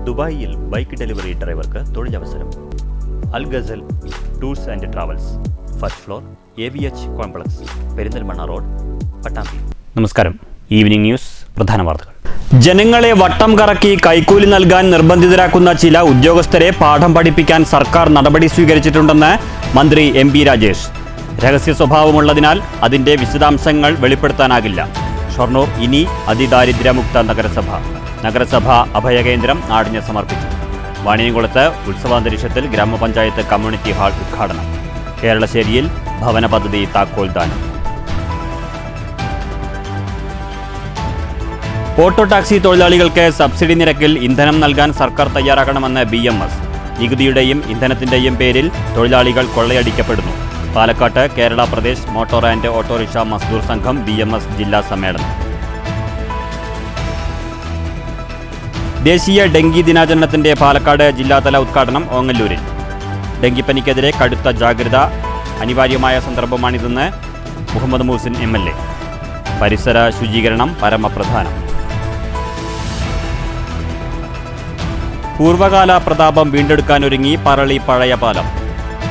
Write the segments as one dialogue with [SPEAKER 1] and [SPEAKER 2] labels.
[SPEAKER 1] ദുബായിൽ bike delivery ഡ്രൈവർക്ക് തൊഴിലവസരം. Al Ghazal tours and travels, first floor, AVH complex, Perinthalmanna road, Pattambi. നമസ്കാരം. ഈവനിംഗ് ന്യൂസ് പ്രധാന വാർത്തകൾ. ജനങ്ങളെ വട്ടം കറക്കി കൈക്കൂലി നൽകാൻ നിർബന്ധിതരാക്കുന്ന ചില ഉദ്യോഗസ്ഥരെ പാഠം പഠിപ്പിക്കാൻ സർക്കാർ നടപടി സ്വീകരിച്ചിട്ടുണ്ടെന്ന് മന്ത്രി MP രാജേഷ്. രഹസ്യ സ്വഭാവമുള്ളതിനാൽ അതിന്റെ വിശദാംശങ്ങൾ വെളിപ്പെടുത്താനാകില്ല. ഷൊർണൂർ ഇനി അതിദാരിദ്ര്യമുക്ത നഗരസഭ അഭയകേന്ദ്രം നാടിന് സമർപ്പിച്ചു. വാണിയംകുളത്ത് ഉത്സവാന്തരീക്ഷത്തിൽ ഗ്രാമപഞ്ചായത്ത് കമ്മ്യൂണിറ്റി ഹാൾ ഉദ്ഘാടനം. കേരളശ്ശേരിയിൽ ഭവന പദ്ധതി താക്കോൽദാനം. ഓട്ടോ ടാക്സി തൊഴിലാളികൾക്ക് സബ്സിഡി നിരക്കിൽ ഇന്ധനം നൽകാൻ സർക്കാർ തയ്യാറാക്കണമെന്ന് BMS. നികുതിയുടെയും ഇന്ധനത്തിന്റെയും പേരിൽ തൊഴിലാളികൾ കൊള്ളയടിക്കപ്പെടുന്നു. പാലക്കാട്ട് Kerala Pradesh motor and autorickshaw Mazdoor Sangham BMS ജില്ലാ സമ്മേളനം. ദേശീയ ഡെങ്കി ദിനാചരണത്തിന്റെ പാലക്കാട് ജില്ലാതല ഉദ്ഘാടനം ഓങ്ങല്ലൂരിൽ. ഡെങ്കിപ്പനിക്കെതിരെ കടുത്ത ജാഗ്രത അനിവാര്യമായ സന്ദർഭമാണിതെന്ന് മുഹമ്മദ് മൂസിൻ MLA. പരിസര ശുചീകരണം പരമപ്രധാനം. പൂർവകാല പ്രതാപം വീണ്ടെടുക്കാനൊരുങ്ങി പറളി പഴയ പാലം.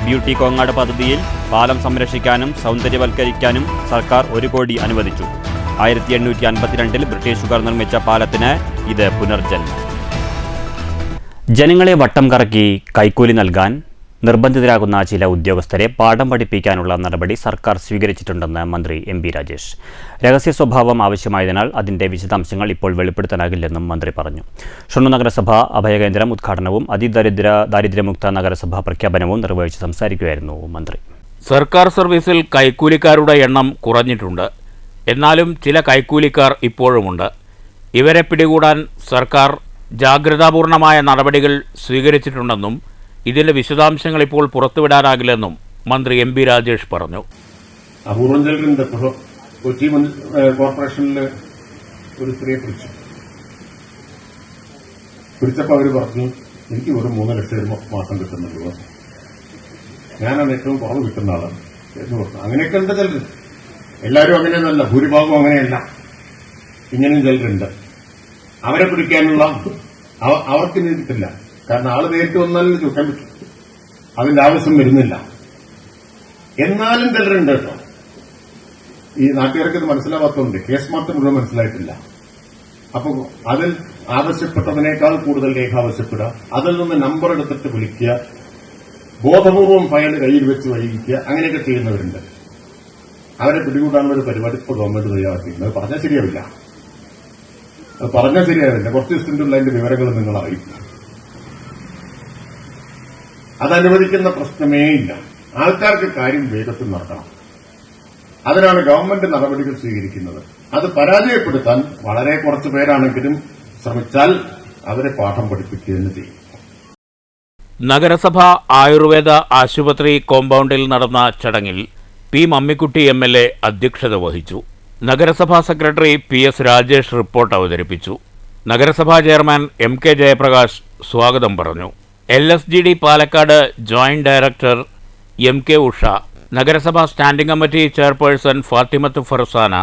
[SPEAKER 1] ബ്യൂട്ടി കോങ്ങാട് പദ്ധതിയിൽ പാലം സംരക്ഷിക്കാനും സൗന്ദര്യവൽക്കരിക്കാനും സർക്കാർ 1 കോടി അനുവദിച്ചു. 1852 ബ്രിട്ടീഷുകാർ നിർമ്മിച്ച പാലത്തിന് ഇത് പുനർജന്മം. ജനങ്ങളെ വട്ടം കറക്കി കൈക്കൂലി നൽകാൻ നിർബന്ധിതരാകുന്ന ചില ഉദ്യോഗസ്ഥരെ പാഠം പഠിപ്പിക്കാനുള്ള നടപടി സർക്കാർ സ്വീകരിച്ചിട്ടുണ്ടെന്ന് മന്ത്രി MP രാജേഷ്. രഹസ്യ സ്വഭാവം ആവശ്യമായതിനാൽ അതിന്റെ വിശദാംശങ്ങൾ ഇപ്പോൾ വെളിപ്പെടുത്താനാകില്ലെന്നും മന്ത്രി പറഞ്ഞു. ഷൊർണൂർ നഗരസഭ അഭയകേന്ദ്രം ഉദ്ഘാടനവും അതിദാരിദ്ര്യമുക്ത നഗരസഭ പ്രഖ്യാപനവും നിർവഹിച്ച് സംസാരിക്കുകയായിരുന്നു മന്ത്രി.
[SPEAKER 2] സർക്കാർ സർവീസിൽ കൈക്കൂലിക്കാരുടെ എണ്ണം കുറഞ്ഞിട്ടുണ്ട്. എന്നാലും ചില കൈക്കൂലിക്കാർ ഇപ്പോഴുമുണ്ട്. ഇവരെ പിടികൂടാൻ സർക്കാർ ജാഗ്രതാപൂർണമായ നടപടികൾ സ്വീകരിച്ചിട്ടുണ്ടെന്നും ഇതിന്റെ വിശദാംശങ്ങൾ ഇപ്പോൾ പുറത്തുവിടാനാകില്ലെന്നും മന്ത്രി MP രാജേഷ് പറഞ്ഞു.
[SPEAKER 3] അപൂർവം ചിലരുണ്ട്. കൊച്ചി കോർപ്പറേഷനിൽ ഒരു സ്ത്രീയെ പിടിച്ചപ്പോൾ അവർ പറഞ്ഞു, എനിക്ക് ഒരു 3 ലക്ഷം മാസം കിട്ടുന്നുള്ളൂ, ഞാനാണ് ഏറ്റവും കുറവ് കിട്ടുന്ന ആളാണ് എന്ന് പറഞ്ഞു. അങ്ങനെയൊക്കെ ഉണ്ട് ചിലർ. എല്ലാവരും അങ്ങനെയൊന്നല്ല, ഭൂരിഭാഗം അങ്ങനെയല്ല. ഇങ്ങനെയും ചിലരുണ്ട്. അവരെ പിടിക്കാനുള്ള അവർക്ക് കിട്ടില്ല. കാരണം ആള് നേരിട്ട് വന്നാലും ചുറ്റാൻ പറ്റും, അതിന്റെ ആവശ്യം വരുന്നില്ല. എന്നാലും ചിലരുണ്ട് കേട്ടോ. ഈ നാട്ടുകാർക്ക് ഇത് മനസ്സിലാവാത്തതുകൊണ്ട് കേസ് മാത്രം മുഴുവൻ മനസ്സിലായിട്ടില്ല. അപ്പൊ അതിൽ ആവശ്യപ്പെട്ടതിനേക്കാൾ കൂടുതൽ രേഖ ആവശ്യപ്പെടുക, അതിൽ നിന്ന് നമ്പർ എടുത്തിട്ട് വിളിക്കുക, ബോധപൂർവം ഫയൽ കയ്യിൽ വെച്ച് വൈകിക്കുക, അങ്ങനെയൊക്കെ ചെയ്യുന്നവരുണ്ട്. അവരെ പിടികൂടാനുള്ള ഒരു പരിപാടി ഇപ്പോൾ ഗവൺമെന്റ് തയ്യാറാക്കിയിരുന്നത്. പറഞ്ഞാൽ ശരിയാവില്ല. കുറച്ച് ദിവസത്തിനുള്ള അതിന്റെ വിവരങ്ങൾ നിങ്ങൾ അറിയിക്കുക. അതനുവദിക്കുന്ന പ്രശ്നമേ ഇല്ല. ആൾക്കാർക്ക് കാര്യം വേഗത്തിൽ നടക്കണം. അതിനാണ് ഗവൺമെന്റ് നടപടികൾ സ്വീകരിക്കുന്നത്. അത് പരാജയപ്പെടുത്താൻ വളരെ കുറച്ചു പേരാണെങ്കിലും ശ്രമിച്ചാൽ അവരെ പാഠം പഠിപ്പിക്കുക തന്നെ ചെയ്യും.
[SPEAKER 2] നഗരസഭ ആയുർവേദ ആശുപത്രി കോമ്പൗണ്ടിൽ നടന്ന ചടങ്ങിൽ P. മമ്മിക്കുട്ടി MLA അധ്യക്ഷത വഹിച്ചു. നഗരസഭാ സെക്രട്ടറി PS. രാജേഷ് റിപ്പോർട്ട് അവതരിപ്പിച്ചു. നഗരസഭാ ചെയർമാൻ MK. ജയപ്രകാശ് സ്വാഗതം പറഞ്ഞു. LSGD Palakkad joint director MK. Usha, നഗരസഭാ standing committee chairperson Fathimath Farzana,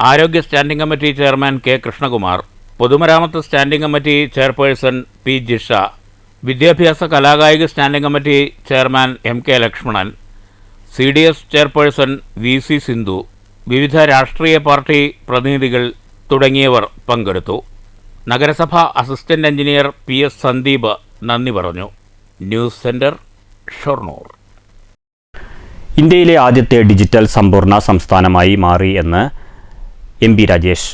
[SPEAKER 2] ആരോഗ്യ standing committee chairman K. Krishnakumar, പൊതുമരാമത്ത് standing committee chairperson P. Jisha, വിദ്യാഭ്യാസ കലാകായിക standing committee chairman MK. Lakshmanan, CDS chairperson VC. Sindhu, വിവിധ രാഷ്ട്രീയ പാർട്ടി പ്രതിനിധികൾ തുടങ്ങിയവർ പങ്കെടുത്തു. നഗരസഭ അസിസ്റ്റന്റ് എഞ്ചിനീയർ PS. സന്ദീപ് നന്ദി പറഞ്ഞു. News centre, Shoranur.
[SPEAKER 1] ഇന്ത്യയിലെ ആദ്യത്തെ ഡിജിറ്റൽ സമ്പൂർണ്ണ സംസ്ഥാനമായി മാറി എന്ന് MP രാജേഷ്.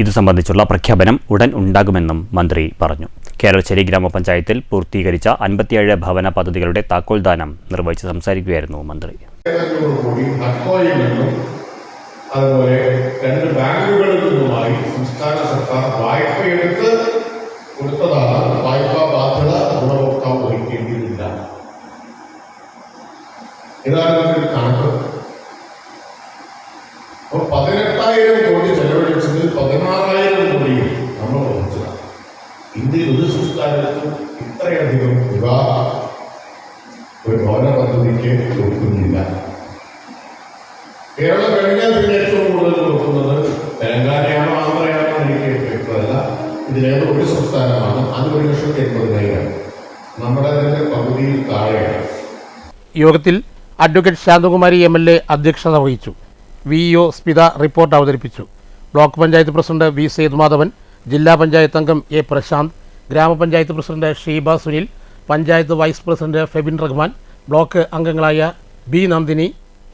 [SPEAKER 1] ഇത് സംബന്ധിച്ചുള്ള പ്രഖ്യാപനം ഉടൻ ഉണ്ടാകുമെന്നും മന്ത്രി പറഞ്ഞു. കേരളശ്ശേരി ഗ്രാമപഞ്ചായത്തിൽ പൂർത്തീകരിച്ച 57 ഭവന പദ്ധതികളുടെ താക്കോൽദാനം നിർവഹിച്ച് സംസാരിക്കുകയായിരുന്നു മന്ത്രി.
[SPEAKER 4] അതുപോലെ 2 ബാങ്കുകളിൽ നിന്നുമായി സംസ്ഥാന സർക്കാർ വായ്പയെടുത്ത് കൊടുത്തതാണ്. വായ്പാ ബാധ്യത ഗുണഭോക്താവ് വഹിക്കേണ്ടതില്ല. ഇതാണ് ഒരു കണക്ക്. അപ്പോൾ 18,000 കോടി ചെലവഴിച്ചതിൽ 16,000 കോടിയും നമ്മൾ വഹിച്ചതാണ്. ഇന്ത്യയിൽ ഒരു സംസ്ഥാനത്തും ഇത്രയധികം തുക ഒരു ഭവന പദ്ധതിക്ക് കൊടുക്കുന്നില്ല. കേരളം കഴിഞ്ഞാൽ പിന്നെ ഏറ്റവും കൂടുതൽ കൊടുക്കുന്നത് തെലങ്കാനയാണോ ആന്ധ്രയാണോ എനിക്ക് വ്യക്തമല്ല. ഇതിലേത് ഒരു സംസ്ഥാനമാണ്, അത് 1,80,000. നമ്മുടെ തന്നെ പകുതിയിൽ താഴെയാണ്.
[SPEAKER 5] യോഗത്തിൽ അഡ്വക്കേറ്റ് ശാന്തകുമാരി MLA അധ്യക്ഷത വഹിച്ചു. VEO സ്മിത റിപ്പോർട്ട് അവതരിപ്പിച്ചു. Block panchayat president V. Sethumadhavan, ജില്ലാ പഞ്ചായത്ത് അംഗം A. പ്രശാന്ത്, ഗ്രാമപഞ്ചായത്ത് president Sheeba Sunil, panchayat vice president Febin Rahman, block അംഗങ്ങളായ B. നന്ദിനി,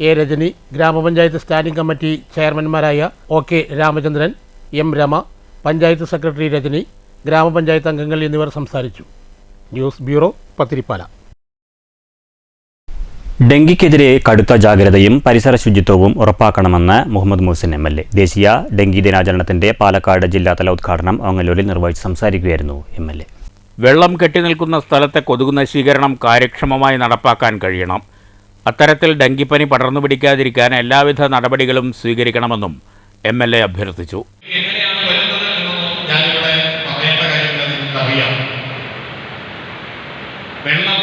[SPEAKER 5] A. രജനി, ഗ്രാമപഞ്ചായത്ത് സ്റ്റാൻഡിംഗ് കമ്മിറ്റി ചെയർമാൻമാരായ OK. Ramachandran, M. Rama, panchayat secretary Rajani, ഗ്രാമപഞ്ചായത്ത് അംഗങ്ങൾ എന്നിവർ സംസാരിച്ചു. News bureau, Pathiripala.
[SPEAKER 1] ഡെങ്കിക്കെതിരെ കടുത്ത ജാഗ്രതയും പരിസര ശുചിത്വവും ഉറപ്പാക്കണമെന്ന് മുഹമ്മദ് മുഹസിൻ MLA. ദേശീയ ഡെങ്കി ദിനാചരണത്തിന്റെ പാലക്കാട് ജില്ലാതല ഉദ്ഘാടനം ഓങ്ങല്ലൂരിൽ നിർവഹിച്ച് സംസാരിക്കുകയായിരുന്നു MLA.
[SPEAKER 2] വെള്ളം കെട്ടിനിൽക്കുന്ന സ്ഥലത്തെ കൊതുക് നശീകരണം കാര്യക്ഷമമായി നടപ്പാക്കാൻ കഴിയണം. അത്തരത്തിൽ ഡെങ്കിപ്പനി പടർന്നു പിടിക്കാതിരിക്കാൻ എല്ലാവിധ നടപടികളും സ്വീകരിക്കണമെന്നും MLA അഭ്യർത്ഥിച്ചു.
[SPEAKER 6] വെള്ളം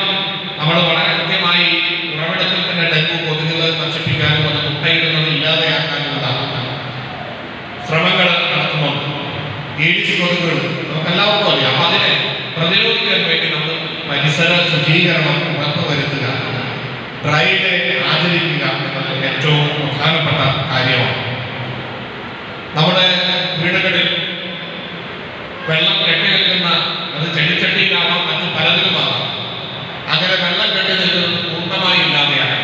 [SPEAKER 6] നമ്മൾ വളരെ കൃത്യമായി ഉറവിടത്തിൽ തന്നെ ഡെങ്കു കൊതുകുകൾ നശിപ്പിക്കാനും അത് മുട്ടയിടുന്നത് ഇല്ലാതെയാക്കാനുള്ളതാണ് ശ്രമങ്ങൾ നടത്തുന്നുണ്ട്. ഈഡിസ് കൊതുകുകൾ നമുക്കെല്ലാവർക്കും അറിയാം. അപ്പം അതിനെ പ്രതിരോധിക്കാൻ വേണ്ടി നമ്മൾ പരിസര ശുചീകരണം ഉറപ്പുവരുത്തുക, ഡ്രൈ ഡേ ആചരിക്കുക എന്നത് ഏറ്റവും പ്രധാനപ്പെട്ട കാര്യമാണ്. നമ്മുടെ വീടുകളിൽ വെള്ളം കെട്ടിനിൽക്കുന്ന അത് ചെടിച്ചട്ടിയിലാവാം, മറ്റു പലതിലുമാകാം. അങ്ങനെ വെള്ളം കെട്ടിനിൽക്കുന്നത് പൂർണ്ണമായി ഇല്ലാതെയാണ്.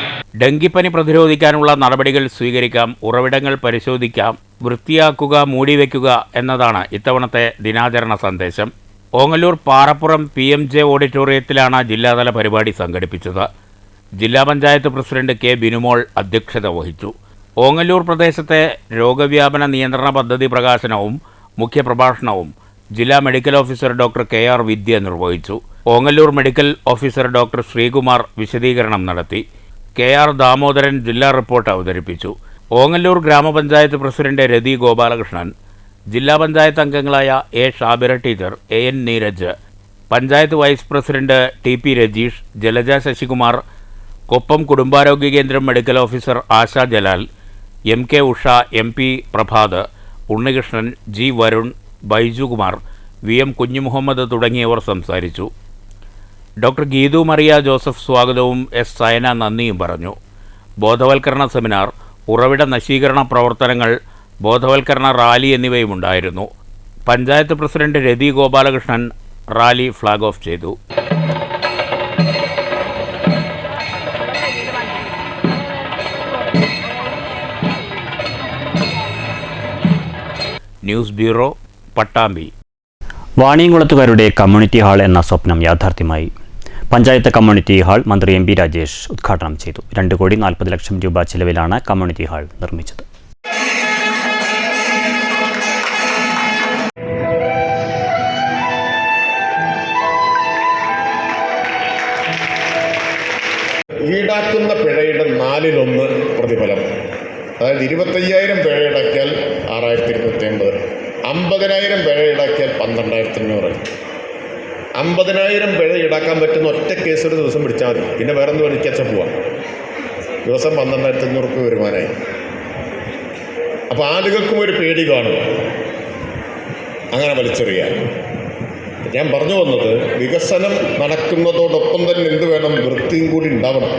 [SPEAKER 2] ഡെങ്കിപ്പനി പ്രതിരോധിക്കാനുള്ള നടപടികൾ സ്വീകരിക്കാം, ഉറവിടങ്ങൾ പരിശോധിക്കാം, വൃത്തിയാക്കുക, മൂടിവെക്കുക എന്നതാണ് ഇത്തവണത്തെ ദിനാചരണ സന്ദേശം. ഓങ്ങല്ലൂർ പാറപ്പുറം PMJ ഓഡിറ്റോറിയത്തിലാണ് ജില്ലാതല പരിപാടി സംഘടിപ്പിച്ചത്. ജില്ലാ പഞ്ചായത്ത് പ്രസിഡന്റ് K. ബിനുമോൾ അധ്യക്ഷത വഹിച്ചു. ഓങ്ങല്ലൂർ പ്രദേശത്തെ രോഗവ്യാപന നിയന്ത്രണ പദ്ധതി പ്രകാശനവും മുഖ്യപ്രഭാഷണവും ജില്ലാ മെഡിക്കൽ ഓഫീസർ ഡോക്ടർ KR വിദ്യ നിർവഹിച്ചു. Ongallur medical officer doctor Sreekumar വിശദീകരണം നടത്തി. KR ദാമോദരൻ ജില്ലാ റിപ്പോർട്ട് അവതരിപ്പിച്ചു. ഓങ്ങല്ലൂർ ഗ്രാമപഞ്ചായത്ത് പ്രസിഡന്റ് രതി ഗോപാലകൃഷ്ണൻ, ജില്ലാ പഞ്ചായത്ത് അംഗങ്ങളായ A. Shabira teacher, AN Neeraj, panchayat vice president TP Rajeesh, Jalaja Sasikumar, Koppam കുടുംബാരോഗ്യ കേന്ദ്രം medical officer Asha Jalal, MK Usha, MP Prabhath, Unnikrishnan, G. Varun, Baijukumar, VM Kunjumuhammed തുടങ്ങിയവർ സംസാരിച്ചു. ഡോക്ടർ ഗീതു മറിയ ജോസഫ് സ്വാഗതവും S. സയന നന്ദിയും പറഞ്ഞു. ബോധവൽക്കരണ സെമിനാർ, ഉറവിട നശീകരണ പ്രവർത്തനങ്ങൾ, ബോധവൽക്കരണ റാലി എന്നിവയുമുണ്ടായിരുന്നു. Panchayat president Rathi Gopalakrishnan rally flag off ചെയ്തു. News bureau, Pattambi.
[SPEAKER 1] വാണിയംകുളത്തുകാരുടെ കമ്മ്യൂണിറ്റി ഹാൾ എന്ന സ്വപ്നം യാഥാർത്ഥ്യമായി. പഞ്ചായത്ത് കമ്മ്യൂണിറ്റി ഹാൾ മന്ത്രി MP രാജേഷ് ഉദ്ഘാടനം ചെയ്തു. 2,40,00,000 രൂപ ചെലവിലാണ് കമ്മ്യൂണിറ്റി ഹാൾ നിർമ്മിച്ചത്.
[SPEAKER 4] ഈടാക്കുന്ന പിഴയുടെ 4/1 പ്രതിഫലം. അതായത് 25,000 പിഴ ഈടാക്കിയാൽ 6,250, 50,000 പിഴ ഈടാക്കിയാൽ 12,500. 50,000 പിഴ ഈടാക്കാൻ പറ്റുന്ന ഒറ്റ കേസ് ഒരു ദിവസം പിടിച്ചാൽ മതി. പിന്നെ വേറെ എന്ത് പണിക്കച്ച പോവാം. ദിവസം 12,500 രൂപ വരുമാനമായി. അപ്പോൾ ആളുകൾക്കും ഒരു പേടി കാണും അങ്ങനെ വലിച്ചെറിയാൻ. ഞാൻ പറഞ്ഞു വന്നത്, വികസനം നടക്കുന്നതോടൊപ്പം തന്നെ എന്ത് വേണം, വൃത്തിയും കൂടി ഉണ്ടാവണം.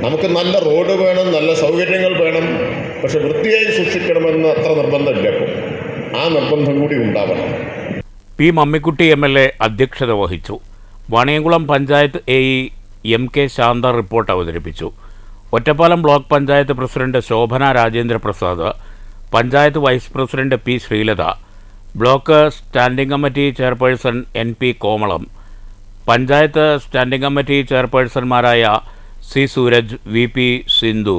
[SPEAKER 4] നമുക്ക് നല്ല റോഡ് വേണം, നല്ല സൗകര്യങ്ങൾ വേണം, പക്ഷെ വൃത്തിയായി സൂക്ഷിക്കണമെന്ന് അത്ര നിർബന്ധമില്ല. അപ്പോൾ ആ നിർബന്ധം കൂടി ഉണ്ടാവണം.
[SPEAKER 2] P. മമ്മിക്കുട്ടി MLA അധ്യക്ഷത വഹിച്ചു. Vaniyamkulam panchayat AE MK Santha report അവതരിപ്പിച്ചു. Ottapalam block panchayat president Shobhana Rajendra Prasad, panchayat vice president P. Sreelatha, block standing committee chairperson NP Komalam, panchayat standing committee ചെയർപേഴ്സൺമാരായ C. Sooraj, VP Sindhu,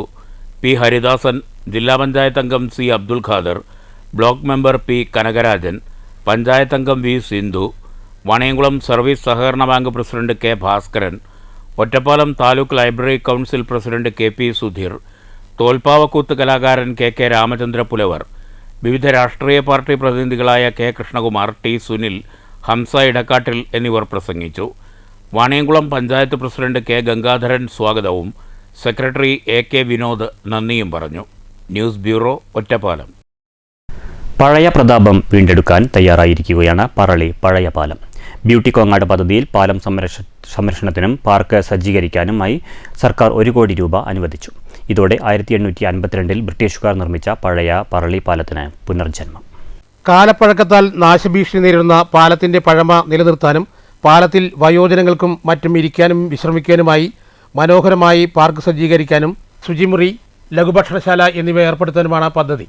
[SPEAKER 2] P. Haridasan, ജില്ലാ പഞ്ചായത്ത് അംഗം C. Abdul Khader, block member P. Kanakarajan, panchayat അംഗം V. സിന്ധു, വാണിയംകുളം സർവീസ് സഹകരണ bank president K. Bhaskaran, Ottapalam taluk library council president KP Sudheer, Tholpavakoothu കലാകാരൻ KK Ramachandra Pulavar, വിവിധ രാഷ്ട്രീയ party പ്രതിനിധികളായ K. കൃഷ്ണകുമാർ, T. സുനിൽ, ഹംസ ഇടക്കാട്ടിൽ എന്നിവർ പ്രസംഗിച്ചു. Vaniyamkulam panchayat president K. ഗംഗാധരൻ സ്വാഗതവും സെക്രട്ടറി AK. വിനോദ് നന്ദിയും പറഞ്ഞു. News bureau, Ottapalam.
[SPEAKER 1] പഴയ പ്രതാപം വീണ്ടെടുക്കാൻ തയ്യാറായിരിക്കുകയാണ് പറളി പഴയ പാലം. ബ്യൂട്ടി കോങ്ങാട് പദ്ധതിയിൽ പാലം സംരക്ഷണത്തിനും പാർക്ക് സജ്ജീകരിക്കാനുമായി സർക്കാർ 1 കോടി രൂപ അനുവദിച്ചു. ഇതോടെ 1852 ബ്രിട്ടീഷുകാർ നിർമ്മിച്ച പഴയ പറളി പാലത്തിന് പുനർജന്മം.
[SPEAKER 5] കാലപ്പഴക്കത്താൽ നാശഭീഷണി നേരിടുന്ന പാലത്തിന്റെ പഴമ നിലനിർത്താനും പാലത്തിൽ വയോജനങ്ങൾക്കും മറ്റും ഇരിക്കാനും വിശ്രമിക്കാനുമായി മനോഹരമായി പാർക്ക് സജ്ജീകരിക്കാനും ശുചിമുറി, ലഘുഭക്ഷണശാല എന്നിവ ഏർപ്പെടുത്താനുമാണ് പദ്ധതി.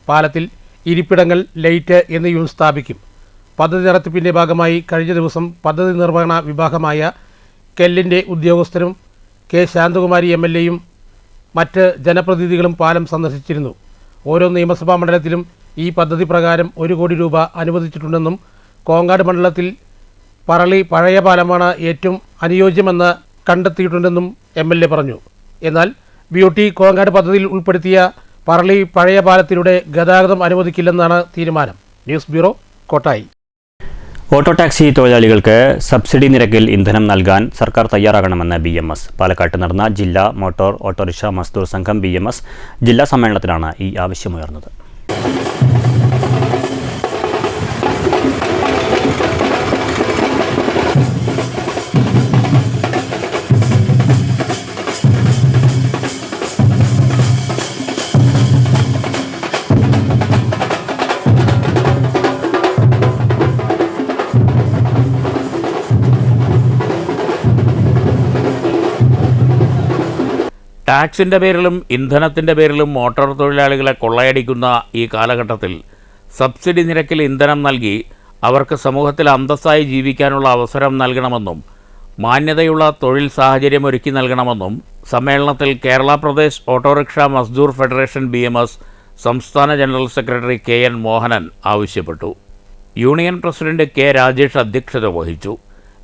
[SPEAKER 5] പാലത്തിൽ ഇരിപ്പിടങ്ങൾ, ലൈറ്റ് എന്നിവയും സ്ഥാപിക്കും. പദ്ധതി നടത്തിപ്പിന്റെ ഭാഗമായി കഴിഞ്ഞ ദിവസം പദ്ധതി നിർവഹണ വിഭാഗമായ കെല്ലിന്റെ ഉദ്യോഗസ്ഥരും കെ ശാന്തകുമാരി MLAയും മറ്റ് ജനപ്രതിനിധികളും പാലം സന്ദർശിച്ചിരുന്നു. ഓരോ നിയമസഭാ മണ്ഡലത്തിലും ഈ പദ്ധതി പ്രകാരം 1 കോടി രൂപ അനുവദിച്ചിട്ടുണ്ടെന്നും കോങ്ങാട് മണ്ഡലത്തിൽ പറളി പഴയ പാലമാണ് ഏറ്റവും അനുയോജ്യമെന്ന് കണ്ടെത്തിയിട്ടുണ്ടെന്നും MLA പറഞ്ഞു. എന്നാൽ ബ്യൂട്ടി കോങ്ങാട് പദ്ധതിയിൽ ഉൾപ്പെടുത്തിയ പറളി പഴയ പാലത്തിലൂടെ ഗതാഗതം അനുവദിക്കില്ലെന്നാണ് തീരുമാനം. News bureau, Kottayi.
[SPEAKER 1] Auto taxi തൊഴിലാളികൾക്ക് സബ്സിഡി നിരക്കിൽ ഇന്ധനം നൽകാൻ സർക്കാർ തയ്യാറാകണമെന്ന് BMS. പാലക്കാട്ട് നടന്ന ജില്ലാ motor autorickshaw Mazdoor Sangham BMS ജില്ലാ സമ്മേളനത്തിലാണ് ഈ ആവശ്യമുയർന്നത്.
[SPEAKER 2] ടാക്സിൻ്റെ പേരിലും ഇന്ധനത്തിൻ്റെ പേരിലും മോട്ടോർ തൊഴിലാളികളെ കൊള്ളയടിക്കുന്ന ഈ കാലഘട്ടത്തിൽ സബ്സിഡി നിരക്കിൽ ഇന്ധനം നൽകി അവർക്ക് സമൂഹത്തിൽ അന്തസ്സായി ജീവിക്കാനുള്ള അവസരം നൽകണമെന്നും മാന്യതയുള്ള തൊഴിൽ സാഹചര്യം ഒരുക്കി നൽകണമെന്നും സമ്മേളനത്തിൽ Kerala Pradesh auto rickshaw Mazdoor federation BMS സംസ്ഥാന ജനറൽ സെക്രട്ടറി KN മോഹനൻ ആവശ്യപ്പെട്ടു. യൂണിയൻ പ്രസിഡന്റ് K രാജേഷ് അധ്യക്ഷത വഹിച്ചു.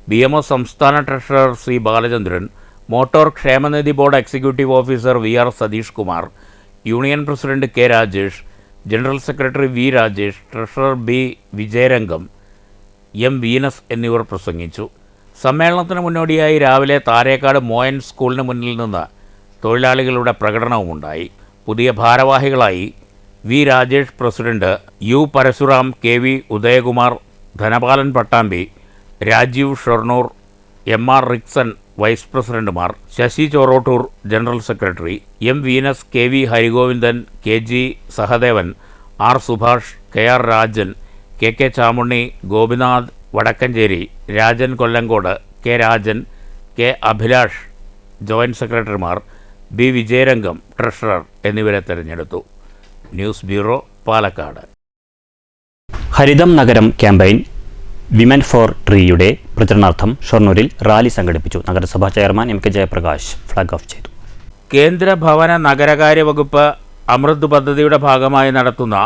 [SPEAKER 2] BMS സംസ്ഥാന ട്രഷറർ C ബാലചന്ദ്രൻ, മോട്ടോർ ക്ഷേമനിധി board executive officer VR Satheesh Kumar, union president K Rajesh, general secretary V Rajesh, treasurer B Vijayarangam, M Venus എന്നിവർ പ്രസംഗിച്ചു. സമ്മേളനത്തിന് മുന്നോടിയായി രാവിലെ താരേക്കാട് മോയൻ സ്കൂളിന് മുന്നിൽ നിന്ന് തൊഴിലാളികളുടെ പ്രകടനവുമുണ്ടായി. പുതിയ ഭാരവാഹികളായി V Rajesh president, U Parasuram, KV Udayakumar, Dhanapalan Pattambi, Rajeev Shoranur, MR Rixon vice പ്രസിഡന്റുമാർ, Sasi Chorottoor general secretary, M Venus, KV Harigovindan, KG Sahadevan, R Subhash, KR Rajan, KK Chamunni, Gopinath Vadakkanchery, Rajan Kollengode, K Rajan, K Abhilash joint സെക്രട്ടറിമാർ, B വിജയരംഗം ട്രഷറർ എന്നിവരെ തെരഞ്ഞെടുത്തു. News bureau, Palakkad.
[SPEAKER 1] ഹരിതം നഗരം ക്യാമ്പയിൻ വിമൻ ഫോർ ട്രീയുടെ പ്രചരണാർത്ഥം ഷൊർണൂരിൽ റാലി സംഘടിപ്പിച്ചു. നഗരസഭാ chairman MK Jayaprakash flag off ചെയ്തു.
[SPEAKER 2] കേന്ദ്ര ഭവന നഗരകാര്യ വകുപ്പ് അമൃത് പദ്ധതിയുടെ ഭാഗമായി നടത്തുന്ന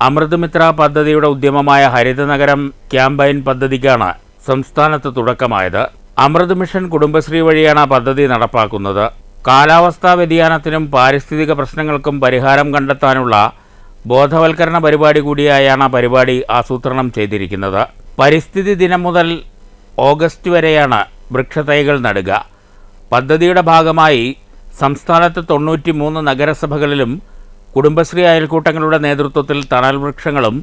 [SPEAKER 2] അമൃത് മിത്ര പദ്ധതിയുടെ ഉദ്യമമായ ഹരിതനഗരം ക്യാമ്പയിൻ പദ്ധതിക്കാണ് സംസ്ഥാനത്ത് തുടക്കമായത്. അമൃത് മിഷൻ കുടുംബശ്രീ വഴിയാണ് പദ്ധതി നടപ്പാക്കുന്നത്. കാലാവസ്ഥാ വ്യതിയാനത്തിനും പാരിസ്ഥിതിക പ്രശ്നങ്ങൾക്കും പരിഹാരം കണ്ടെത്താനുള്ള ബോധവൽക്കരണ പരിപാടി കൂടിയായാണ് പരിപാടി ആസൂത്രണം ചെയ്തിരിക്കുന്നത്. പരിസ്ഥിതി ദിനം മുതൽ ഓഗസ്റ്റ് വരെയാണ് വൃക്ഷത്തൈകൾ നടുക. പദ്ധതിയുടെ ഭാഗമായി സംസ്ഥാനത്ത് 93 നഗരസഭകളിലും കുടുംബശ്രീ അയൽക്കൂട്ടങ്ങളുടെ നേതൃത്വത്തിൽ തണൽ വൃക്ഷങ്ങളും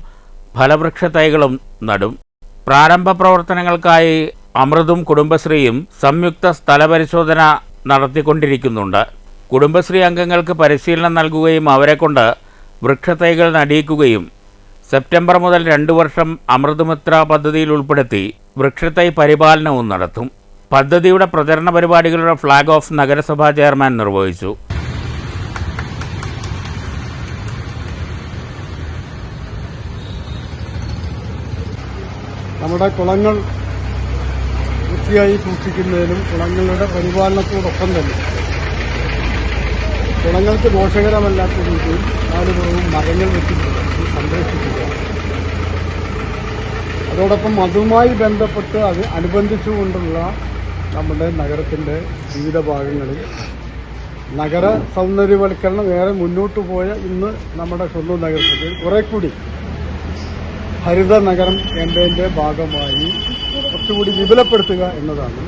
[SPEAKER 2] ഫലവൃക്ഷത്തൈകളും നടും. പ്രാരംഭ പ്രവർത്തനങ്ങൾക്കായി അമൃതും കുടുംബശ്രീയും സംയുക്ത സ്ഥലപരിശോധന നടത്തിക്കൊണ്ടിരിക്കുന്നുണ്ട്. കുടുംബശ്രീ അംഗങ്ങൾക്ക് പരിശീലനം നൽകുകയും അവരെക്കൊണ്ട് വൃക്ഷത്തൈകൾ നടിയിക്കുകയും സെപ്റ്റംബർ മുതൽ 2 വർഷം അമൃതമിത്ര പദ്ധതിയിൽ ഉൾപ്പെടുത്തി വൃക്ഷത്തൈ പരിപാലനവും നടത്തും. പദ്ധതിയുടെ പ്രചരണ പരിപാടികളുടെ ഫ്ലാഗ് ഓഫ് നഗരസഭാ ചെയർമാൻ നിർവഹിച്ചു.
[SPEAKER 7] നമ്മുടെ കുളങ്ങൾ വൃത്തിയായി സൂക്ഷിക്കുന്നതിനും കുളങ്ങളുടെ പരിപാലനത്തോടൊപ്പം തന്നെ കുളങ്ങൾക്ക് ദോഷകരമല്ലാത്ത രീതിയിൽ നാലുപുറവും മരങ്ങൾ വെച്ചിട്ടുണ്ട് സംരക്ഷിക്കുക. അതോടൊപ്പം അതുമായി ബന്ധപ്പെട്ട് അത് അനുബന്ധിച്ചുകൊണ്ടുള്ള നമ്മുടെ നഗരത്തിൻ്റെ വിവിധ ഭാഗങ്ങളിൽ നഗര സൗന്ദര്യവൽക്കരണം ഏറെ മുന്നോട്ട് പോയ ഇന്ന് നമ്മുടെ ഷൊർണൂർ നഗരസഭയിൽ കുറെ കൂടി ഹരിത നഗരം ക്യാമ്പയിൻ്റെ ഭാഗമായി കുറച്ചുകൂടി വിപുലപ്പെടുത്തുക എന്നതാണ്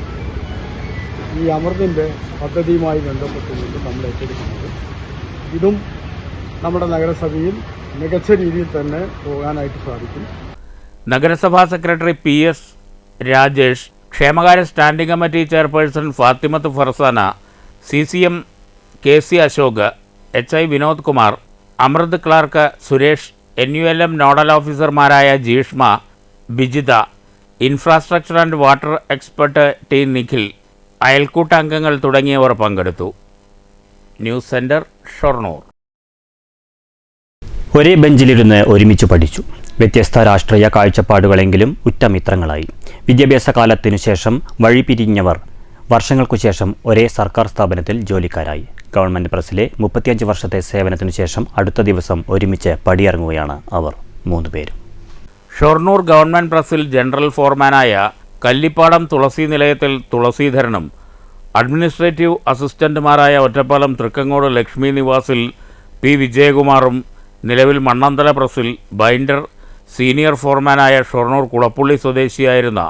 [SPEAKER 7] ഈ അമൃതിൻ്റെ പദ്ധതിയുമായി ബന്ധപ്പെട്ടുകൊണ്ട് നമ്മൾ ഏറ്റെടുക്കുന്നത്. ഇതും നമ്മുടെ നഗരസഭയിൽ മികച്ച രീതിയിൽ തന്നെ പോകാനായിട്ട് സാധിക്കും.
[SPEAKER 2] നഗരസഭാ സെക്രട്ടറി PS രാജേഷ്, ക്ഷേമകാര്യ standing committee chairperson Fathimath Farzana, CCM KC Ashok, HI Vinod Kumar, Amrut clerk Suresh, NULM nodal ഓഫീസർമാരായ Jeeshma, Bijitha, infrastructure and water expert T Nikhil, അയൽക്കൂട്ട അംഗങ്ങൾ തുടങ്ങിയവർ പങ്കെടുത്തു. News centre, Shoranur.
[SPEAKER 1] ഒരേ ബെഞ്ചിലിരുന്ന് ഒരുമിച്ച് പഠിച്ചു. വ്യത്യസ്ത രാഷ്ട്രീയ കാഴ്ചപ്പാടുകളെങ്കിലും ഉറ്റമിത്രങ്ങളായി. വിദ്യാഭ്യാസ കാലത്തിനു ശേഷം വഴിപിരിഞ്ഞവർ വർഷങ്ങൾക്കു ശേഷം ഒരേ സർക്കാർ സ്ഥാപനത്തിൽ ജോലിക്കാരായി. ഗവൺമെൻറ് പ്രസ്സിലെ 35 വർഷത്തെ സേവനത്തിനു ശേഷം അടുത്ത ദിവസം ഒരുമിച്ച് പടിയിറങ്ങുകയാണ് അവർ 3 പേരും.
[SPEAKER 2] ഷൊർണൂർ ഗവൺമെൻറ് പ്രസ്സിൽ ജനറൽ ഫോർമാനായ കല്ലിപ്പാടം തുളസി നിലയത്തിൽ തുളസീധരനും അഡ്മിനിസ്ട്രേറ്റീവ് അസിസ്റ്റന്റുമാരായ ഒറ്റപ്പാലം തൃക്കങ്ങോട് ലക്ഷ്മി നിവാസിൽ P വിജയകുമാറും നിലവിൽ മണ്ണന്തല പ്രസ്സിൽ ബൈൻഡർ സീനിയർ ഫോർമാനായ ഷൊർണൂർ കുളപ്പുള്ളി സ്വദേശിയായിരുന്ന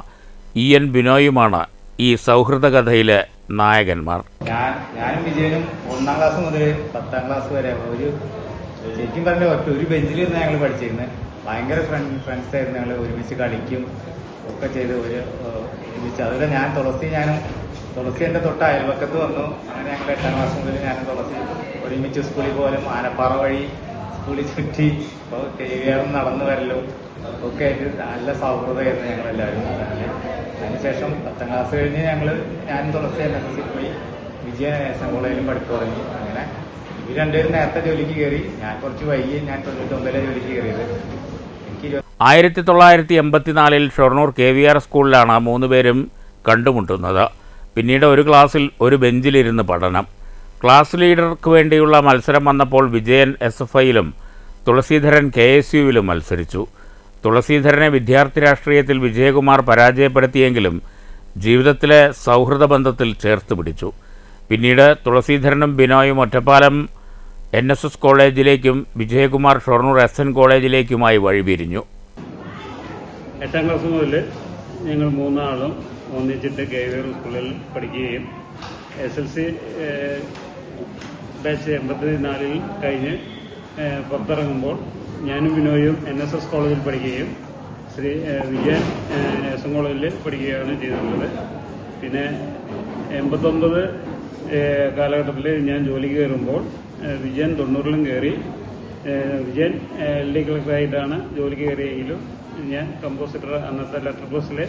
[SPEAKER 2] EN ബിനോയുമാണ് ഈ സൗഹൃദകഥയിലെ നായകന്മാർ.
[SPEAKER 8] ഞാനും വിജയനും 1ാം ക്ലാസ് മുതൽ 10ാം ക്ലാസ് വരെ ശരിക്കും പറഞ്ഞ ഒരു ബെഞ്ചിലിരുന്ന് ഞങ്ങൾ പഠിച്ചിരുന്നത്. ഭയങ്കര ഫ്രണ്ട്സ് ആയിരുന്നു. ഞങ്ങൾ ഒരുമിച്ച് കളിക്കും ഒക്കെ ചെയ്ത് ഒരുമിച്ച്. അതുപോലെ ഞാനും തുളസി എൻ്റെ തൊട്ട് അയൽവക്കത്ത് വന്നു. അങ്ങനെ ഞങ്ങൾ 8ാം ക്ലാസ് മുതൽ ഞാനും തുളസി ഒരുമിച്ച് സ്കൂളിൽ പോലും ആനപ്പാറ വഴി സ്കൂളിൽ ചുറ്റി KVR നടന്നു വരലും ഒക്കെ ആയിട്ട് നല്ല സൗഹൃദമായിരുന്നു ഞങ്ങളെല്ലാവരും. അതിനുശേഷം 10ാം ക്ലാസ് കഴിഞ്ഞ് ഞാനും തുളസി NSS പോയി. വിജയൻ SM കോളേജിലും പഠിപ്പ് തുടങ്ങി. അങ്ങനെ ഇവർ രണ്ടുപേരും നേരത്തെ ജോലിക്ക് കയറി. ഞാൻ കുറച്ച് വൈകി. ഞാൻ 99 ജോലിക്ക് കയറിയത്. എനിക്ക്
[SPEAKER 2] 1984 ഷൊർണൂർ KVR സ്കൂളിലാണ് 3 പേരും കണ്ടുമുട്ടുന്നത്. പിന്നീട് ഒരു ക്ലാസ്സിൽ ഒരു ബെഞ്ചിലിരുന്ന് പഠനം. ക്ലാസ് ലീഡർക്ക് വേണ്ടിയുള്ള മത്സരം വന്നപ്പോൾ വിജയൻ SFIയിലും തുളസീധരൻ KSUവിലും മത്സരിച്ചു. തുളസീധരനെ വിദ്യാർത്ഥി രാഷ്ട്രീയത്തിൽ വിജയകുമാർ പരാജയപ്പെടുത്തിയെങ്കിലും ജീവിതത്തിലെ സൗഹൃദ ബന്ധത്തിൽ ചേർത്ത് പിടിച്ചു. പിന്നീട് തുളസീധരനും ബിനോയും ഒറ്റപ്പാലം NSS കോളേജിലേക്കും വിജയകുമാർ ഷൊർണൂർ SN കോളേജിലേക്കുമായി വഴിപിരിഞ്ഞു.
[SPEAKER 9] 8ാം ക്ലാസ് മുതൽ ഞങ്ങൾ 3 ആളും ഒന്നിച്ചിട്ട് KVR സ്കൂളിൽ പഠിക്കുകയും SLC ബാച്ച് 84 കഴിഞ്ഞ് പുറത്തിറങ്ങുമ്പോൾ ഞാനും ബിനോയും NSS കോളേജിൽ പഠിക്കുകയും വിജയൻ SM കോളേജിൽ പഠിക്കുകയാണ് ചെയ്തിട്ടുള്ളത്. പിന്നെ 89 കാലഘട്ടത്തിൽ ഞാൻ ജോലിക്ക് കയറുമ്പോൾ വിജയൻ 90ലും കയറി. വിജയൻ LD കളക്ടറായിട്ടാണ് ജോലിക്ക് കയറിയെങ്കിലും ഞാൻ അന്നത്തെ ലെറ്റർ പോസ്റ്റിലെ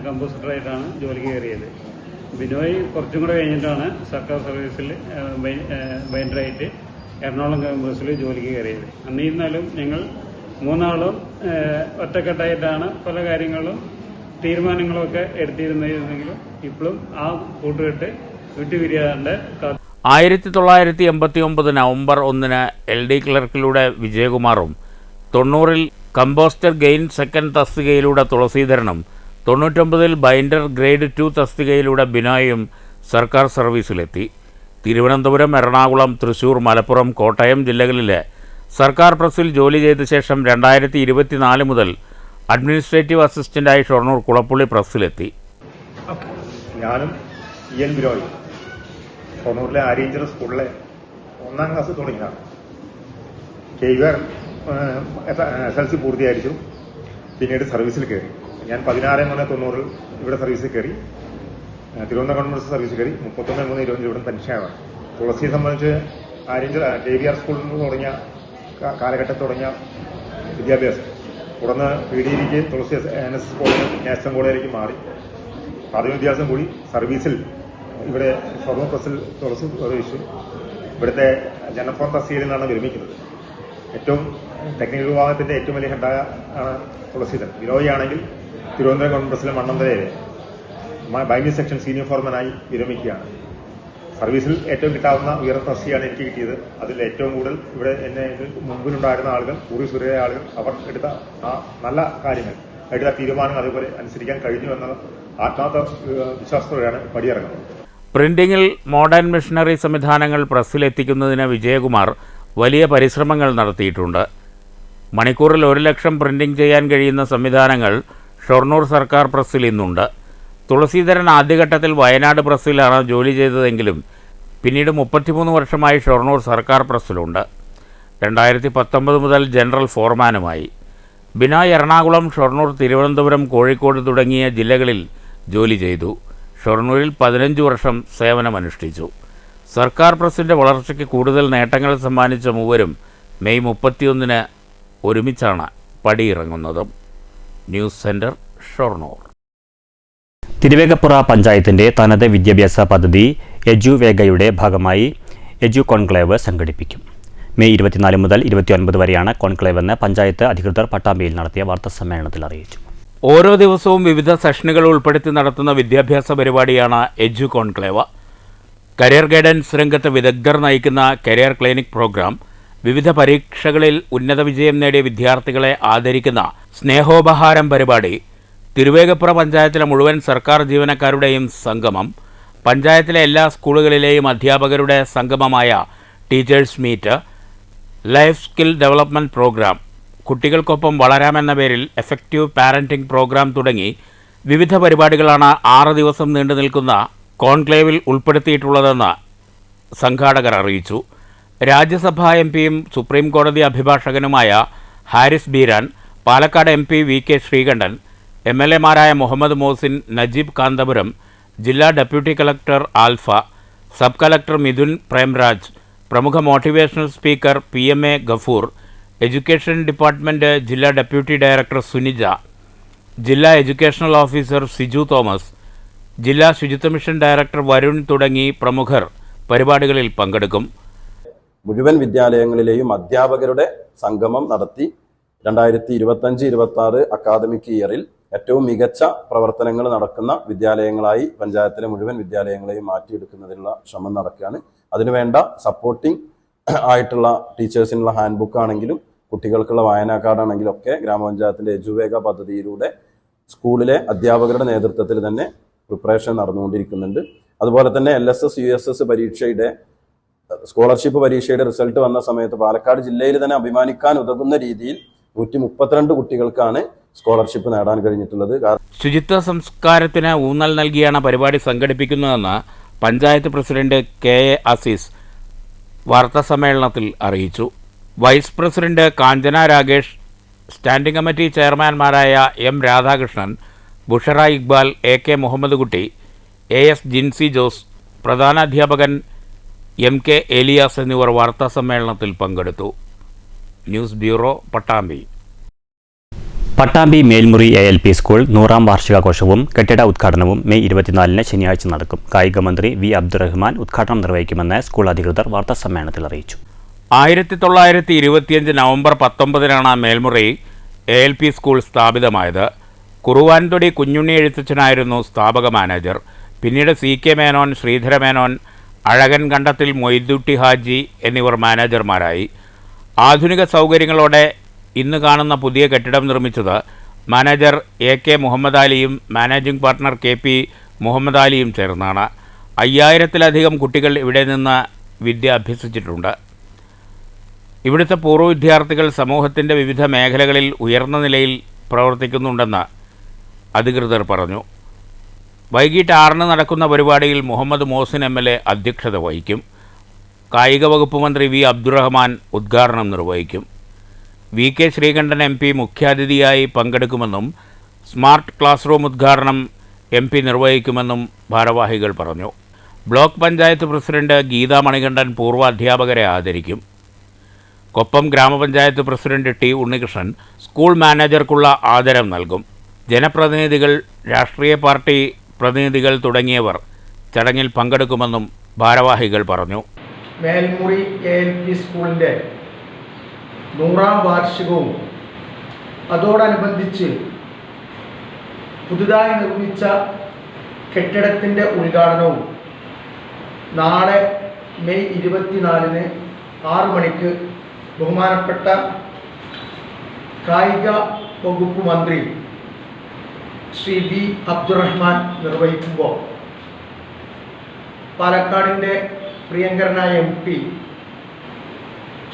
[SPEAKER 9] കമ്പോസിറ്ററായിട്ടാണ് ജോലിക്ക് കയറിയത്. ബിനോയ് കുറച്ചും കൂടെ കഴിഞ്ഞിട്ടാണ് സർക്കാർ സർവീസിൽ ബൈൻഡറായിട്ട് എറണാകുളം ക്യാമ്പസിൽ ജോലിക്ക് കയറിയത്. എന്നിരുന്നാലും ഞങ്ങൾ 3 ആളും ഒറ്റക്കെട്ടായിട്ടാണ് പല കാര്യങ്ങളും തീരുമാനങ്ങളൊക്കെ എടുത്തിരുന്നെങ്കിലും ഇപ്പോഴും ആ കൂട്ടുകെട്ട് വിട്ടുപിരിയാണ്ട്
[SPEAKER 2] 1989 നവംബർ 1 LD ക്ലർക്കിലൂടെ വിജയകുമാറും 90 കമ്പോസ്റ്റർ ഗെയിൻ സെക്കൻഡ് തസ്തികയിലൂടെ തുളസീധരനും 99 ബൈൻഡർ ഗ്രേഡ് 2 തസ്തികയിലൂടെ ബിനോയും സർക്കാർ സർവീസിലെത്തി. തിരുവനന്തപുരം, എറണാകുളം, തൃശൂർ, മലപ്പുറം, കോട്ടയം ജില്ലകളിലെ സർക്കാർ പ്രസ്സിൽ ജോലി ചെയ്ത ശേഷം 2024 മുതൽ അഡ്മിനിസ്ട്രേറ്റീവ് അസിസ്റ്റന്റായി ഷൊർണൂർ കുളപ്പുള്ളി പ്രസ്സിലെത്തി.
[SPEAKER 10] ഞാനും EN ബിനോയും ഷൊർണൂരിലെ ആര്യഞ്ചർ സ്കൂളിലെ 1ാം ക്ലാസ് തുടങ്ങിയാണ്. KVR SLC പൂർത്തിയായിരിച്ചു. പിന്നീട് സർവീസിൽ കയറി. ഞാൻ 16/3/90 ഇവിടെ സർവീസിൽ കയറി. തിരുവനന്തപുരം ഗവൺമെന്റ് സർവീസിൽ കയറി. 31/3/20 ഇവിടെ പെൻഷനാണ്. തുളസിയെ സംബന്ധിച്ച് ആര്യഞ്ചർ KVR സ്കൂളിൽ നിന്ന് തുടങ്ങിയ കാലഘട്ടത്തിൽ തുടങ്ങിയ വിദ്യാഭ്യാസം തുടർന്ന് PDയിലേക്ക് തുളസി NSS കോളേജ് നാഷണൽ കോളേജിലേക്ക് മാറി. പ്രാഥമിക വിദ്യാഭ്യാസം കൂടി സർവീസിൽ ഇവിടെ ഷൊർണൂർ പ്രസ്സിൽ തുളസി പ്രവേശിച്ചു. ഇവിടുത്തെ ജനറൽ ഫോർ തസ്തികയിൽ നിന്നാണ് വിരമിക്കുന്നത്. ഏറ്റവും ടെക്നിക്കൽ വിഭാഗത്തിന്റെ ഏറ്റവും വലിയ ഹെഡായ ആണ് തുളസീധരൻ. ബിനോയ് ആണെങ്കിൽ തിരുവനന്തപുരം ഗവൺമെന്റ് പ്രസ്സിലെ മണ്ണന്തലയിലെ ബൈൻഡിംഗ് സെക്ഷൻ സീനിയർ ഫോർമാനായി വിരമിക്കുകയാണ്. സർവീസിൽ ഏറ്റവും കിട്ടാവുന്ന ഉയർന്ന തസ്തികയാണ് എനിക്ക് കിട്ടിയത്. അതിൽ ഏറ്റവും കൂടുതൽ ഇവിടെ എന്നെ മുമ്പിലുണ്ടായിരുന്ന ആളുകൾ, പൂർവ്വസൂര്യ ആളുകൾ, അവർ എടുത്ത ആ നല്ല കാര്യങ്ങൾ, എടുത്ത തീരുമാനങ്ങൾ അതുപോലെ അനുസരിക്കാൻ കഴിഞ്ഞു എന്ന ആത്മാർത്ഥ വിശ്വാസത്തോടെയാണ് പടിയിറങ്ങുന്നത്.
[SPEAKER 2] പ്രിന്റിംഗിൽ മോഡേൺ മെഷീനറി സംവിധാനങ്ങൾ പ്രസ്സിലെത്തിക്കുന്നതിന് വിജയകുമാർ വലിയ പരിശ്രമങ്ങൾ നടത്തിയിട്ടുണ്ട്. മണിക്കൂറിൽ 1 ലക്ഷം പ്രിന്റിംഗ് ചെയ്യാൻ കഴിയുന്ന സംവിധാനങ്ങൾ ഷൊർണൂർ സർക്കാർ പ്രസ്സിൽ ഇന്നുണ്ട്. തുളസീധരൻ ആദ്യഘട്ടത്തിൽ വയനാട് പ്രസ്സിലാണ് ജോലി ചെയ്തതെങ്കിലും പിന്നീട് 33 വർഷമായി ഷൊർണൂർ സർക്കാർ പ്രസ്സിലുണ്ട്. 2019 മുതൽ ജനറൽ ഫോർമാനുമായി. ബിനോയ് എറണാകുളം, ഷൊർണൂർ, തിരുവനന്തപുരം, കോഴിക്കോട് തുടങ്ങിയ ജില്ലകളിൽ ജോലി ചെയ്തു. ഷൊർണൂരിൽ 15 വർഷം സേവനമനുഷ്ഠിച്ചു. സർക്കാർ പ്രസിൻ്റെ വളർച്ചയ്ക്ക് കൂടുതൽ നേട്ടങ്ങൾ സമ്മാനിച്ച മൂവരും മെയ് 31 ഒരുമിച്ചാണ് പടിയിറങ്ങുന്നതും. News centre, Shoranur.
[SPEAKER 1] തിരുവേഗപ്പുറ പഞ്ചായത്തിൻ്റെ തനത് വിദ്യാഭ്യാസ പദ്ധതി എജുവേഗയുടെ ഭാഗമായി എജു കോൺക്ലേവ് സംഘടിപ്പിക്കും. മെയ് 24 മുതൽ 29 വരെയാണ് കോൺക്ലേവ് എന്ന് പഞ്ചായത്ത് അധികൃതർ പട്ടാമ്പിയിൽ നടത്തിയ വാർത്താസമ്മേളനത്തിൽ അറിയിച്ചു.
[SPEAKER 2] ഓരോ ദിവസവും വിവിധ സെഷനുകൾ ഉൾപ്പെടുത്തി നടത്തുന്ന വിദ്യാഭ്യാസ പരിപാടിയാണ് എജു കോൺക്ലേവ്. കരിയർ ഗൈഡൻസ് രംഗത്ത് വിദഗ്ധർ നയിക്കുന്ന കരിയർ ക്ലിനിക് പ്രോഗ്രാം, വിവിധ പരീക്ഷകളിൽ ഉന്നത വിജയം നേടിയ വിദ്യാർത്ഥികളെ ആദരിക്കുന്ന സ്നേഹോപഹാരം പരിപാടി, തിരുവേഗപ്പുറ പഞ്ചായത്തിലെ മുഴുവൻ സർക്കാർ ജീവനക്കാരുടെയും സംഗമം, പഞ്ചായത്തിലെ എല്ലാ സ്കൂളുകളിലെയും അധ്യാപകരുടെ സംഗമമായ teachers meet, life skill development programme, കുട്ടികൾക്കൊപ്പം വളരാമെന്ന പേരിൽ എഫക്റ്റീവ് പാരൻറ്റിംഗ് പ്രോഗ്രാം തുടങ്ങി വിവിധ പരിപാടികളാണ് 6 ദിവസം നീണ്ടു നിൽക്കുന്ന കോൺക്ലേവിൽ ഉൾപ്പെടുത്തിയിട്ടുള്ളതെന്ന് സംഘാടകർ അറിയിച്ചു. രാജ്യസഭാ എംപിയും സുപ്രീം കോടതി അഭിഭാഷകനുമായ Haris Beeran, Palakkad MP VK Sreekandan, MLA മാരായ മുഹമ്മദ് മോസിൻ, നജീബ് കാന്തപുരം, ജില്ലാ deputy collector Alpha, sub collector Mithun Premraj, പ്രമുഖ motivational speaker PMA Gafoor, education department ജില്ലാ ഡെപ്യൂട്ടി ഡയറക്ടർ സുനിജ, ജില്ലാ എഡ്യൂക്കേഷണൽ ഓഫീസർ സിജു തോമസ്, ജില്ലാ ശുചിത്വ മിഷൻ ഡയറക്ടർ വരുൺ തുടങ്ങി പ്രമുഖർ പരിപാടികളിൽ പങ്കെടുക്കും.
[SPEAKER 11] മുഴുവൻ വിദ്യാലയങ്ങളിലെയും അധ്യാപകരുടെ സംഗമം നടത്തി 2025-26 അക്കാദമിക് ഇയറിൽ ഏറ്റവും മികച്ച പ്രവർത്തനങ്ങൾ നടക്കുന്ന വിദ്യാലയങ്ങളായി പഞ്ചായത്തിലെ മുഴുവൻ വിദ്യാലയങ്ങളെയും മാറ്റിയെടുക്കുന്നതിനുള്ള ശ്രമം നടക്കുകയാണ്. അതിനുവേണ്ട സപ്പോർട്ടിംഗ് ആയിട്ടുള്ള ടീച്ചേഴ്സിനുള്ള ഹാൻഡ് ബുക്ക് ആണെങ്കിലും കുട്ടികൾക്കുള്ള വായനാ കാർഡാണെങ്കിലും ഒക്കെ ഗ്രാമപഞ്ചായത്തിൻ്റെ എജുവേഗ പദ്ധതിയിലൂടെ സ്കൂളിലെ അധ്യാപകരുടെ നേതൃത്വത്തിൽ തന്നെ പ്രിപ്പറേഷൻ നടന്നുകൊണ്ടിരിക്കുന്നുണ്ട്. അതുപോലെ തന്നെ LSS USS പരീക്ഷയുടെ സ്കോളർഷിപ്പ് പരീക്ഷയുടെ റിസൾട്ട് വന്ന സമയത്ത് പാലക്കാട് ജില്ലയിൽ തന്നെ അഭിമാനിക്കാൻ ഉതകുന്ന രീതിയിൽ 132 കുട്ടികൾക്കാണ് സ്കോളർഷിപ്പ് നേടാൻ കഴിഞ്ഞിട്ടുള്ളത്.
[SPEAKER 2] ശുചിത്വ സംസ്കാരത്തിന് ഊന്നൽ നൽകിയാണ് പരിപാടി സംഘടിപ്പിക്കുന്നതെന്ന് പഞ്ചായത്ത് പ്രസിഡന്റ് KA അസീസ് വാർത്താസമ്മേളനത്തിൽ അറിയിച്ചു. Vice president Kanchana Rakesh, standing committee ചെയർമാൻമാരായ M Radhakrishnan, Bushara Iqbal, AK Muhammad Kutty, AS Jincy Jose, പ്രധാനാധ്യാപകൻ MK Elias എന്നിവർ വാർത്താസമ്മേളനത്തിൽ പങ്കെടുത്തു. News bureau, Pattambi.
[SPEAKER 1] Pattambi Melmuri ALP school 100ാം വാർഷികാഘോഷവും കെട്ടിട ഉദ്ഘാടനവും മെയ് 24 ശനിയാഴ്ച നടക്കും. കായിക മന്ത്രി V അബ്ദുറഹ്മാൻ ഉദ്ഘാടനം നിർവഹിക്കുമെന്ന് സ്കൂൾ അധികൃതർ വാർത്താസമ്മേളനത്തിൽ അറിയിച്ചു.
[SPEAKER 2] 1925 നവംബർ 19 മേൽമുറി ALP സ്കൂൾ സ്ഥാപിതമായത്. കുറുവാൻതൊടി കുഞ്ഞുണ്ണി എഴുത്തച്ഛനായിരുന്നു സ്ഥാപക മാനേജർ. പിന്നീട് CK മേനോൻ, ശ്രീധര മേനോൻ, അഴകൻ കണ്ടത്തിൽ മൊയ്തുട്ടി ഹാജി എന്നിവർ മാനേജർമാരായി. ആധുനിക സൗകര്യങ്ങളോടെ ഇന്ന് കാണുന്ന പുതിയ കെട്ടിടം നിർമ്മിച്ചത് മാനേജർ AK മുഹമ്മദ് അലിയും മാനേജിംഗ് പാർട്ണർ KP മുഹമ്മദ് അലിയും ചേർന്നാണ്. 5000-ലധികം കുട്ടികൾ ഇവിടെ നിന്ന് വിദ്യ അഭ്യസിച്ചിട്ടുണ്ട്. ഇവിടുത്തെ പൂർവ്വ വിദ്യാർത്ഥികൾ സമൂഹത്തിൻ്റെ വിവിധ മേഖലകളിൽ ഉയർന്ന നിലയിൽ പ്രവർത്തിക്കുന്നുണ്ടെന്ന് അധികൃതർ പറഞ്ഞു. വൈകിട്ട് 6 നടക്കുന്ന പരിപാടിയിൽ മുഹമ്മദ് മോസിൻ MLA അധ്യക്ഷത വഹിക്കും. കായിക വകുപ്പ് മന്ത്രി V അബ്ദുറഹ്മാൻ ഉദ്ഘാടനം നിർവഹിക്കും. VK ശ്രീകണ്ഠൻ MP മുഖ്യാതിഥിയായി പങ്കെടുക്കുമെന്നും സ്മാർട്ട് ക്ലാസ് റൂം ഉദ്ഘാടനം MP നിർവഹിക്കുമെന്നും ഭാരവാഹികൾ പറഞ്ഞു. ബ്ലോക്ക് പഞ്ചായത്ത് പ്രസിഡന്റ് ഗീതാ മണികണ്ഠൻ പൂർവ്വ അധ്യാപകരെ ആദരിക്കും. കൊപ്പം ഗ്രാമപഞ്ചായത്ത് പ്രസിഡന്റ് T ഉണ്ണികൃഷ്ണൻ സ്കൂൾ മാനേജർക്കുള്ള ആദരം നൽകും. ജനപ്രതിനിധികൾ, രാഷ്ട്രീയ പാർട്ടി പ്രതിനിധികൾ തുടങ്ങിയവർ ചടങ്ങിൽ പങ്കെടുക്കുമെന്നും ഭാരവാഹികൾ പറഞ്ഞു.
[SPEAKER 12] മേൽമുറി ALP സ്കൂളിൻ്റെ 100ാം വാർഷികവും അതോടനുബന്ധിച്ച് പുതുതായി നിർമ്മിച്ച കെട്ടിടത്തിൻ്റെ ഉദ്ഘാടനവും നാളെ മെയ് 24 6 മണിക്ക് ബഹുമാനപ്പെട്ട കായിക വകുപ്പ് മന്ത്രി ശ്രീ V അബ്ദുറഹ്മാൻ നിർവഹിക്കുമ്പോൾ പാലക്കാടിൻ്റെ പ്രിയങ്കരനായ MP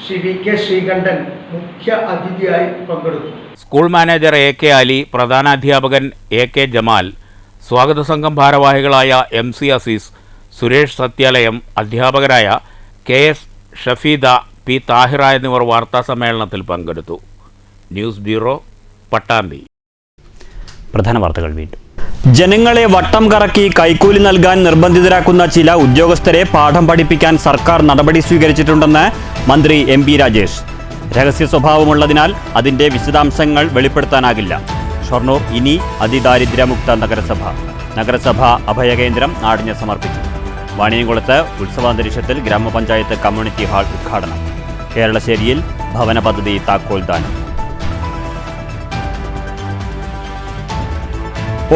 [SPEAKER 12] ശ്രീ VK ശ്രീകണ്ഠൻ മുഖ്യ അതിഥിയായി പങ്കെടുത്തു.
[SPEAKER 2] സ്കൂൾ മാനേജർ AK അലി, പ്രധാനാധ്യാപകൻ AK ജമാൽ, സ്വാഗത സംഘം ഭാരവാഹികളായ MC അസീസ്, സുരേഷ് സത്യാലയം, അധ്യാപകരായ KS ഷഫീദ, പി താഹിറ എന്നിവർ വാർത്താസമ്മേളനത്തിൽ പങ്കെടുത്തു. News bureau, Pattambi.
[SPEAKER 1] പ്രധാന വാർത്തകൾ വീണ്ടും. ജനങ്ങളെ വട്ടം കറക്കി കൈക്കൂലി നൽകാൻ നിർബന്ധിതരാക്കുന്ന ചില ഉദ്യോഗസ്ഥരെ പാഠം പഠിപ്പിക്കാൻ സർക്കാർ നടപടി സ്വീകരിച്ചിട്ടുണ്ടെന്ന് മന്ത്രി എം പി രാജേഷ്. രഹസ്യ സ്വഭാവമുള്ളതിനാൽ അതിന്റെ വിശദാംശങ്ങൾ വെളിപ്പെടുത്താനാകില്ല. ഷൊർണൂർ ഇനി അതിദാരിദ്ര്യമുക്ത നഗരസഭ. നഗരസഭ അഭയകേന്ദ്രം നാടിന് സമർപ്പിച്ചു. വാണിയംകുളത്ത് ഉത്സവാന്തരീക്ഷത്തിൽ ഗ്രാമപഞ്ചായത്ത് കമ്മ്യൂണിറ്റി ഹാൾ ഉദ്ഘാടനം. കേരളശ്ശേരിയിൽ ഭവന പദ്ധതി താക്കോൽദാനം.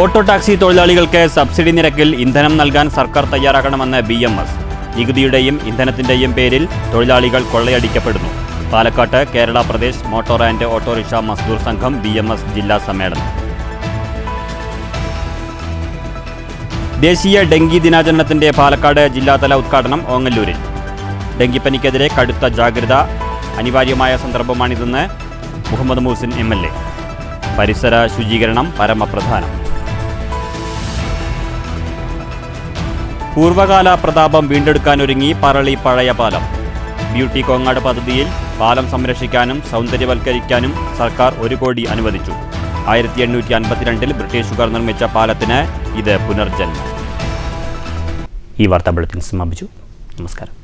[SPEAKER 1] ഓട്ടോ ടാക്സി തൊഴിലാളികൾക്ക് സബ്സിഡി നിരക്കിൽ ഇന്ധനം നൽകാൻ സർക്കാർ തയ്യാറാക്കണമെന്ന് BMS. നികുതിയുടെയും ഇന്ധനത്തിന്റെയും പേരിൽ തൊഴിലാളികൾ കൊള്ളയടിക്കപ്പെടുന്നു. പാലക്കാട്ട് Kerala Pradesh motor and autorickshaw Mazdoor Sangham BMS ജില്ലാ സമ്മേളനം. ദേശീയ ഡെങ്കി ദിനാചരണത്തിന്റെ പാലക്കാട് ജില്ലാതല ഉദ്ഘാടനം ഓങ്ങല്ലൂരിൽ. ഡെങ്കിപ്പനിക്കെതിരെ കടുത്ത ജാഗ്രത അനിവാര്യമായ സന്ദർഭമാണിതെന്ന് മുഹമ്മദ് മൂസിൻ MLA. പരിസര ശുചീകരണം പരമപ്രധാനം. പൂർവകാല പ്രതാപം വീണ്ടെടുക്കാനൊരുങ്ങി പറളി പഴയ പാലം. ബ്യൂട്ടി കോങ്ങാട് പദ്ധതിയിൽ പാലം സംരക്ഷിക്കാനും സൗന്ദര്യവൽക്കരിക്കാനും സർക്കാർ 1 കോടി അനുവദിച്ചു. 1852 ബ്രിട്ടീഷുകാർ നിർമ്മിച്ച പാലത്തിന് ഇത് പുനർജന്മം. ഈ വാർത്താ ബുള്ളറ്റിൻ സമാപിച്ചു. നമസ്കാരം.